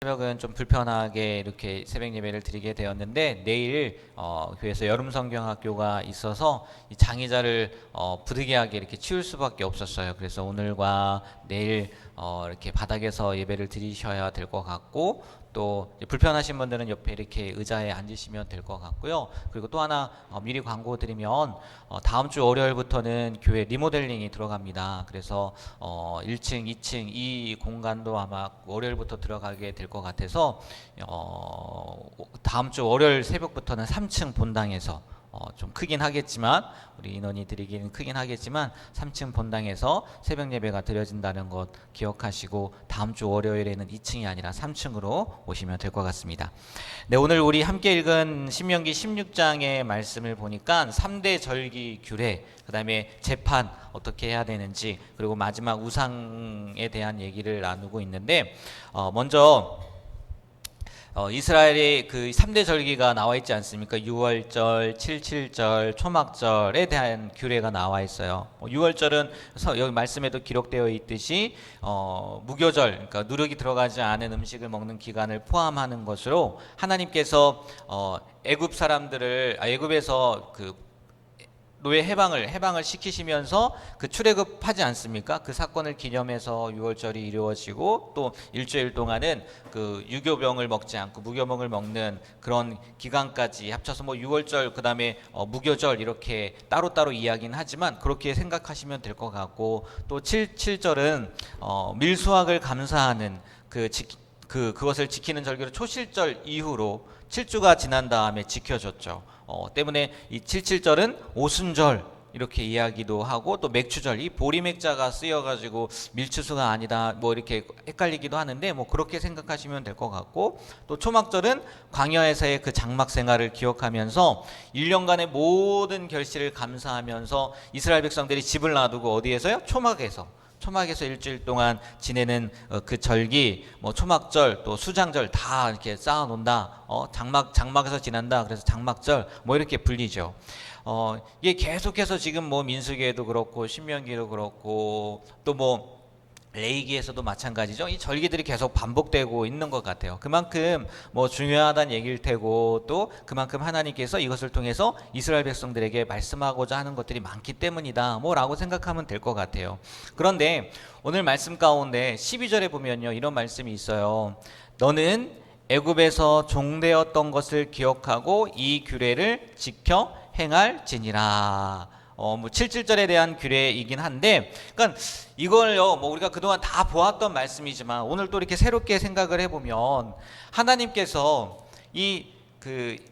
새벽은 좀 불편하게 이렇게 새벽 예배를 드리게 되었는데 내일 교회에서 여름 성경학교가 있어서 이 장의자를 부득이하게 이렇게 치울 수밖에 없었어요. 그래서 오늘과 내일 이렇게 바닥에서 예배를 드리셔야 될 것 같고, 또 불편하신 분들은 옆에 이렇게 의자에 앉으시면 될 것 같고요. 그리고 또 하나 미리 광고 드리면 다음 주 월요일부터는 교회 리모델링이 들어갑니다. 그래서 1층, 2층 이 공간도 아마 월요일부터 들어가게 될 것 같아서 다음 주 월요일 새벽부터는 3층 본당에서 좀 크긴 하겠지만, 우리 인원이 드리기는 크긴 하겠지만 3층 본당에서 새벽 예배가 드려진다는 것 기억하시고 다음 주 월요일에는 2층이 아니라 3층으로 오시면 될 것 같습니다. 네, 오늘 우리 함께 읽은 신명기 16장의 말씀을 보니까 3대 절기 규례, 그 다음에 재판 어떻게 해야 되는지, 그리고 마지막 우상에 대한 얘기를 나누고 있는데, 먼저 이스라엘의 그 3대 절기가 나와 있지 않습니까? 6월절, 77절, 초막절에 대한 규례가 나와 있어요. 6월절은 여기 말씀에도 기록되어 있듯이 무교절, 그러니까 누룩이 들어가지 않은 음식을 먹는 기간을 포함하는 것으로 하나님께서 애굽에서 그 노예 해방을 시키시면서 그 출애굽하지 않습니까? 그 사건을 기념해서 6월절이 이루어지고, 또 일주일 동안은 그 유교병을 먹지 않고 무교병을 먹는 그런 기간까지 합쳐서 6월절, 그 다음에 무교절 이렇게 따로따로 이야기는 하지만 그렇게 생각하시면 될 것 같고, 또 77절은 밀수확을 감사하는 그것을 지키는 절기로 초실절 이후로 7주가 지난 다음에 지켜졌죠. 때문에 이 77절은 오순절 이렇게 이야기도 하고, 또 맥추절, 이 보리맥자가 쓰여가지고 밀추수가 아니다 이렇게 헷갈리기도 하는데 그렇게 생각하시면 될 것 같고, 또 초막절은 광야에서의 그 장막 생활을 기억하면서 1년간의 모든 결실을 감사하면서 이스라엘 백성들이 집을 놔두고 어디에서요? 초막에서 일주일 동안 지내는 그 절기, 초막절, 또 수장절 다 이렇게 쌓아 놓는다. 장막에서 지난다. 그래서 장막절 이렇게 불리죠. 이게 계속해서 지금 민수기에도 그렇고 신명기도 그렇고 또 레위기에서도 마찬가지죠. 이 절기들이 계속 반복되고 있는 것 같아요. 그만큼 중요하다는 얘기일 테고, 또 그만큼 하나님께서 이것을 통해서 이스라엘 백성들에게 말씀하고자 하는 것들이 많기 때문이다 라고 생각하면 될 것 같아요. 그런데 오늘 말씀 가운데 12절에 보면요, 이런 말씀이 있어요. 너는 애굽에서 종되었던 것을 기억하고 이 규례를 지켜 행할지니라. 77절에 대한 규례이긴 한데, 그러니까 이걸요, 우리가 그동안 다 보았던 말씀이지만 오늘 또 이렇게 새롭게 생각을 해보면, 하나님께서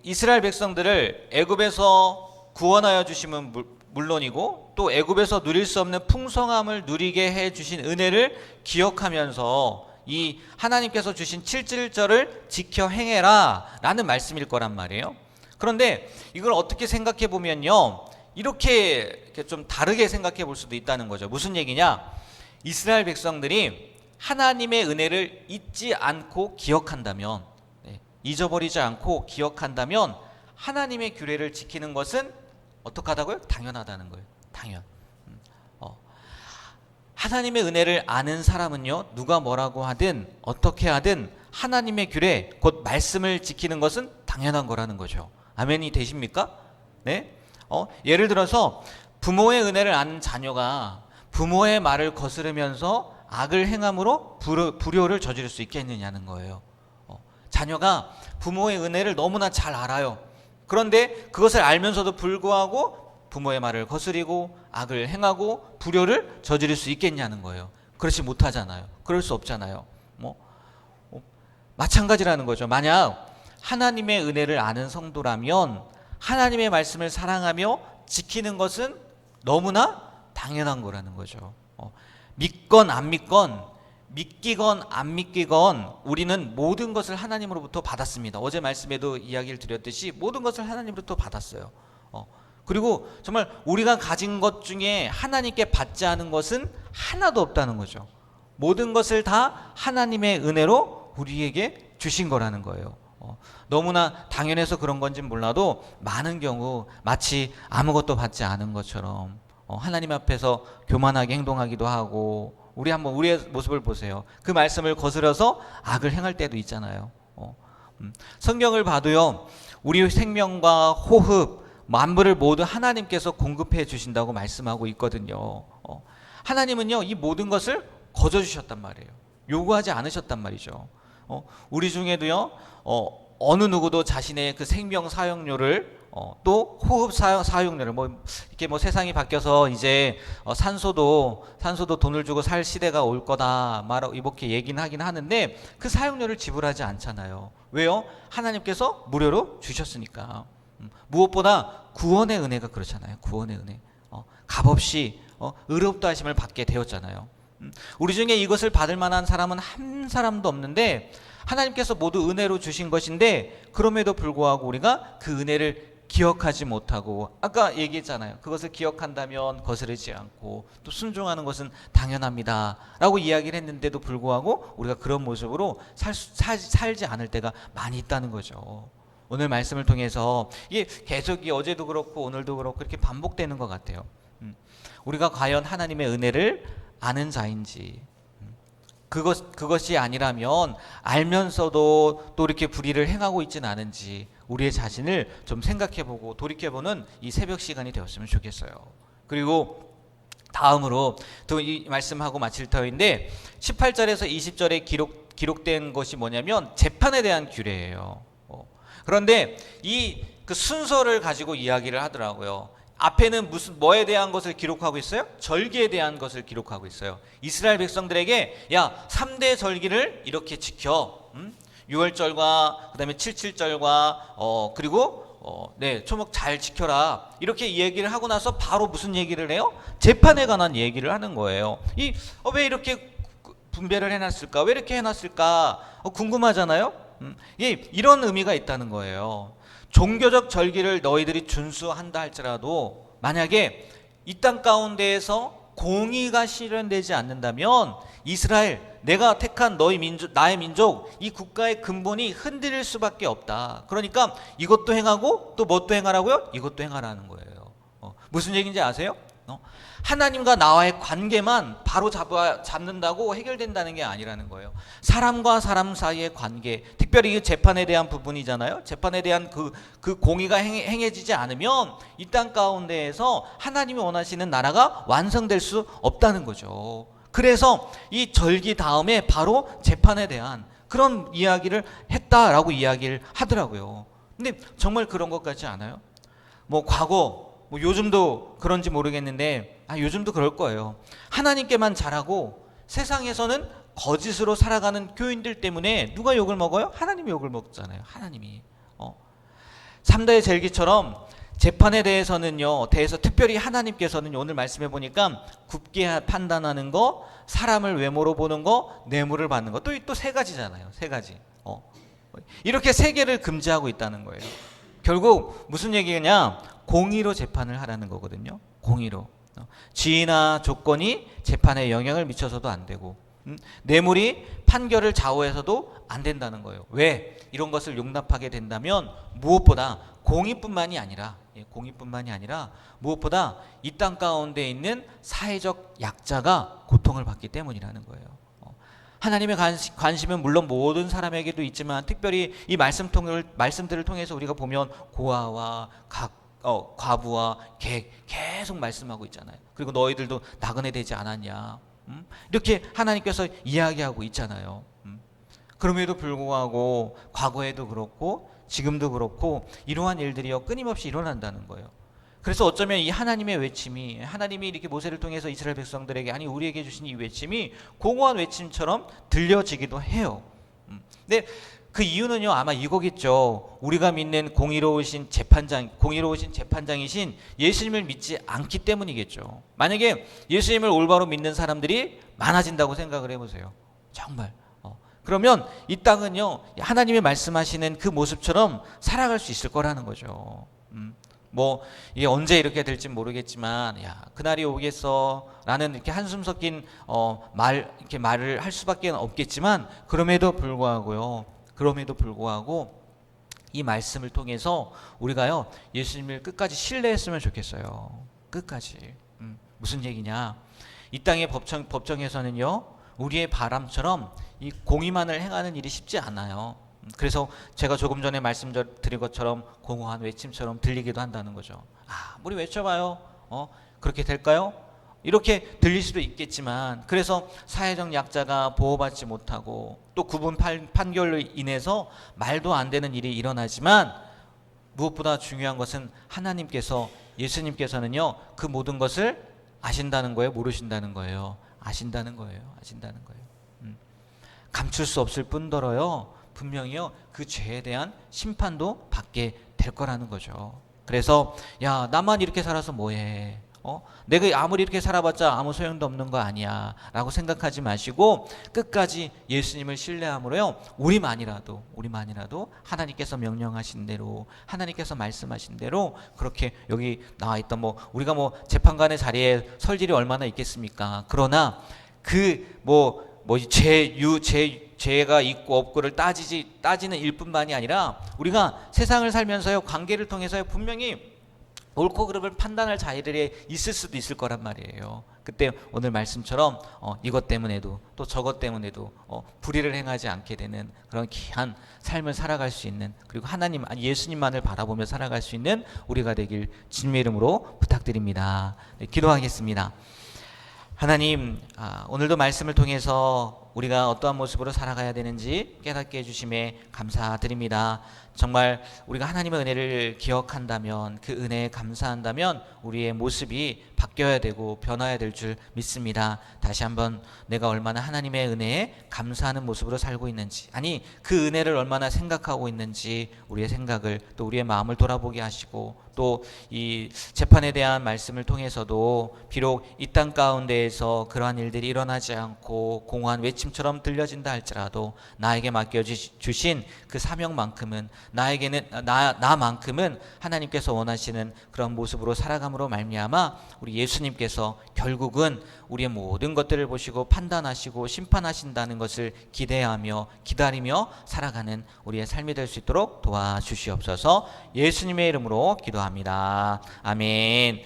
이스라엘 백성들을 애굽에서 구원하여 주시면 물론이고, 또 애굽에서 누릴 수 없는 풍성함을 누리게 해 주신 은혜를 기억하면서 이 하나님께서 주신 77절을 지켜 행해라 라는 말씀일 거란 말이에요. 그런데 이걸 어떻게 생각해 보면요, 이렇게 좀 다르게 생각해 볼 수도 있다는 거죠. 무슨 얘기냐? 이스라엘 백성들이 하나님의 은혜를 잊지 않고 기억한다면, 잊어버리지 않고 기억한다면 하나님의 규례를 지키는 것은 어떻게 하다고요? 당연하다는 거예요. 당연. 하나님의 은혜를 아는 사람은요, 누가 뭐라고 하든 어떻게 하든 하나님의 규례, 곧 말씀을 지키는 것은 당연한 거라는 거죠. 아멘이 되십니까? 네? 예를 들어서 부모의 은혜를 아는 자녀가 부모의 말을 거스르면서 악을 행함으로 불효를 저지를 수 있겠느냐는 거예요. 자녀가 부모의 은혜를 너무나 잘 알아요. 그런데 그것을 알면서도 불구하고 부모의 말을 거스리고 악을 행하고 불효를 저지를 수 있겠냐는 거예요. 그렇지 못하잖아요. 그럴 수 없잖아요. 마찬가지라는 거죠. 만약 하나님의 은혜를 아는 성도라면 하나님의 말씀을 사랑하며 지키는 것은 너무나 당연한 거라는 거죠. 믿건 안 믿건, 믿기건 안 믿기건 우리는 모든 것을 하나님으로부터 받았습니다. 어제 말씀에도 이야기를 드렸듯이 모든 것을 하나님으로부터 받았어요. 그리고 정말 우리가 가진 것 중에 하나님께 받지 않은 것은 하나도 없다는 거죠. 모든 것을 다 하나님의 은혜로 우리에게 주신 거라는 거예요. 너무나 당연해서 그런 건지는 몰라도 많은 경우 마치 아무것도 받지 않은 것처럼 하나님 앞에서 교만하게 행동하기도 하고 우리 한번 우리의 모습을 보세요. 그 말씀을 거스려서 악을 행할 때도 있잖아요. 성경을 봐도요, 우리 생명과 호흡, 만물을 모두 하나님께서 공급해 주신다고 말씀하고 있거든요. 하나님은요, 이 모든 것을 거저 주셨단 말이에요. 요구하지 않으셨단 말이죠. 우리 중에도요, 어느 누구도 자신의 그 생명 사용료를 또 호흡 사용료를 이렇게 세상이 바뀌어서 이제 산소도 돈을 주고 살 시대가 올 거다 이렇게 얘기는 하긴 하는데 그 사용료를 지불하지 않잖아요. 왜요? 하나님께서 무료로 주셨으니까. 무엇보다 구원의 은혜가 그렇잖아요. 구원의 은혜. 값없이 의롭다 하심을 받게 되었잖아요. 우리 중에 이것을 받을 만한 사람은 한 사람도 없는데 하나님께서 모두 은혜로 주신 것인데 그럼에도 불구하고 우리가 그 은혜를 기억하지 못하고, 아까 얘기했잖아요. 그것을 기억한다면 거스르지 않고 또 순종하는 것은 당연합니다 라고 이야기를 했는데도 불구하고 우리가 그런 모습으로 살지 않을 때가 많이 있다는 거죠. 오늘 말씀을 통해서 이게 계속 어제도 그렇고 오늘도 그렇고 이렇게 반복되는 것 같아요. 우리가 과연 하나님의 은혜를 아는 자인지, 그것이 아니라면 알면서도 또 이렇게 불의를 행하고 있지는 않은지 우리의 자신을 좀 생각해보고 돌이켜보는 이 새벽 시간이 되었으면 좋겠어요. 그리고 다음으로 또 이 말씀하고 마칠 터인데 18절에서 20절에 기록된 것이 뭐냐면 재판에 대한 규례예요. 그런데 그 순서를 가지고 이야기를 하더라고요. 앞에는 뭐에 대한 것을 기록하고 있어요? 절기에 대한 것을 기록하고 있어요. 이스라엘 백성들에게 3대 절기를 이렇게 지켜. 6월절과 그다음에 7.7절과 그리고 초목 잘 지켜라. 이렇게 얘기를 하고 나서 바로 무슨 얘기를 해요? 재판에 관한 얘기를 하는 거예요. 왜 이렇게 분배를 해놨을까? 왜 이렇게 해놨을까? 궁금하잖아요. 이런 의미가 있다는 거예요. 종교적 절기를 너희들이 준수한다 할지라도 만약에 이 땅 가운데에서 공의가 실현되지 않는다면 이스라엘, 내가 택한 나의 민족, 이 국가의 근본이 흔들릴 수밖에 없다. 그러니까 이것도 행하고 또 뭣도 행하라고요? 이것도 행하라는 거예요. 무슨 얘기인지 아세요? 하나님과 나와의 관계만 바로 잡는다고 해결된다는 게 아니라는 거예요. 사람과 사람 사이의 관계, 특별히 재판에 대한 부분이잖아요. 재판에 대한 그 공의가 행해지지 않으면 이 땅 가운데에서 하나님이 원하시는 나라가 완성될 수 없다는 거죠. 그래서 이 절기 다음에 바로 재판에 대한 그런 이야기를 했다라고 이야기를 하더라고요. 근데 정말 그런 것 같지 않아요? 과거 요즘도 그런지 모르겠는데 요즘도 그럴 거예요. 하나님께만 잘하고 세상에서는 거짓으로 살아가는 교인들 때문에 누가 욕을 먹어요? 하나님이 욕을 먹잖아요. 하나님이. 3대 절기처럼 재판에 대해서 특별히 하나님께서는 오늘 말씀해 보니까 굽게 판단하는 거, 사람을 외모로 보는 거, 뇌물을 받는 거, 또 3가지잖아요. 3가지. 이렇게 3개를 금지하고 있다는 거예요. 결국 무슨 얘기냐? 공의로 재판을 하라는 거거든요. 공의로. 지위나 조건이 재판에 영향을 미쳐서도 안 되고, 뇌물이 판결을 좌우해서도 안 된다는 거예요. 왜? 이런 것을 용납하게 된다면 무엇보다 공의뿐만이 아니라 무엇보다 이 땅 가운데 있는 사회적 약자가 고통을 받기 때문이라는 거예요. 하나님의 관심은 물론 모든 사람에게도 있지만 특별히 이 말씀들을 통해서 우리가 보면 고아와 과부와 계속 말씀하고 있잖아요. 그리고 너희들도 나그네 되지 않았냐? 이렇게 하나님께서 이야기하고 있잖아요. 그럼에도 불구하고 과거에도 그렇고 지금도 그렇고 이러한 일들이요 끊임없이 일어난다는 거예요. 그래서 어쩌면 이 하나님의 외침이, 하나님이 이렇게 모세를 통해서 이스라엘 백성들에게 우리에게 주신 이 외침이 공허한 외침처럼 들려지기도 해요. 근데 그 이유는요 아마 이거겠죠. 우리가 믿는 공의로우신 재판장이신 예수님을 믿지 않기 때문이겠죠. 만약에 예수님을 올바로 믿는 사람들이 많아진다고 생각을 해보세요. 정말. 그러면 이 땅은요 하나님이 말씀하시는 그 모습처럼 살아갈 수 있을 거라는 거죠. 이게 언제 이렇게 될지 모르겠지만 그날이 오겠어라는 이렇게 한숨 섞인 말을 할 수밖에 없겠지만 그럼에도 불구하고 이 말씀을 통해서 우리가요 예수님을 끝까지 신뢰했으면 좋겠어요. 끝까지. 무슨 얘기냐? 이 땅의 법정에서는요, 우리의 바람처럼 이 공의만을 행하는 일이 쉽지 않아요. 그래서 제가 조금 전에 말씀드린 것처럼 공허한 외침처럼 들리기도 한다는 거죠. 아무리 외쳐봐요, 그렇게 될까요? 이렇게 들릴 수도 있겠지만, 그래서 사회적 약자가 보호받지 못하고 또 구분 판결로 인해서 말도 안 되는 일이 일어나지만, 무엇보다 중요한 것은 하나님께서, 예수님께서는요, 그 모든 것을 아신다는 거예요, 모르신다는 거예요? 아신다는 거예요. 아신다는 거예요. 감출 수 없을 뿐더러요, 분명히요, 그 죄에 대한 심판도 받게 될 거라는 거죠. 그래서 야, 나만 이렇게 살아서 뭐해? 내가 아무리 이렇게 살아봤자 아무 소용도 없는 거 아니야 라고 생각하지 마시고 끝까지 예수님을 신뢰함으로요, 우리만이라도 하나님께서 명령하신 대로, 하나님께서 말씀하신 대로 그렇게, 여기 나와 있던 우리가 재판관의 자리에 설 일이 얼마나 있겠습니까? 그러나 죄가 있고 없고를 따지는 일뿐만이 아니라, 우리가 세상을 살면서요, 관계를 통해서요, 분명히 옳고 그름을 판단할 자리에 있을 수도 있을 거란 말이에요. 그때 오늘 말씀처럼 이것 때문에도 또 저것 때문에도 불의를 행하지 않게 되는 그런 귀한 삶을 살아갈 수 있는, 그리고 예수님만을 바라보며 살아갈 수 있는 우리가 되길 주님의 이름으로 부탁드립니다. 네, 기도하겠습니다. 하나님, 오늘도 말씀을 통해서 우리가 어떠한 모습으로 살아가야 되는지 깨닫게 해주심에 감사드립니다. 정말 우리가 하나님의 은혜를 기억한다면, 그 은혜에 감사한다면 우리의 모습이 바뀌어야 되고 변화해야 될 줄 믿습니다. 다시 한번 내가 얼마나 하나님의 은혜에 감사하는 모습으로 살고 있는지, 아니 그 은혜를 얼마나 생각하고 있는지 우리의 생각을, 또 우리의 마음을 돌아보게 하시고, 또 이 재판에 대한 말씀을 통해서도 비록 이 땅 가운데에서 그러한 일들이 일어나지 않고 공허한 외침처럼 들려진다 할지라도 나에게 맡겨주신 그 사명만큼은, 나만큼은 하나님께서 원하시는 그런 모습으로 살아감으로 말미암아 우리 예수님께서 결국은 우리의 모든 것들을 보시고 판단하시고 심판하신다는 것을 기대하며 기다리며 살아가는 우리의 삶이 될 수 있도록 도와주시옵소서. 예수님의 이름으로 기도합니다. 아멘.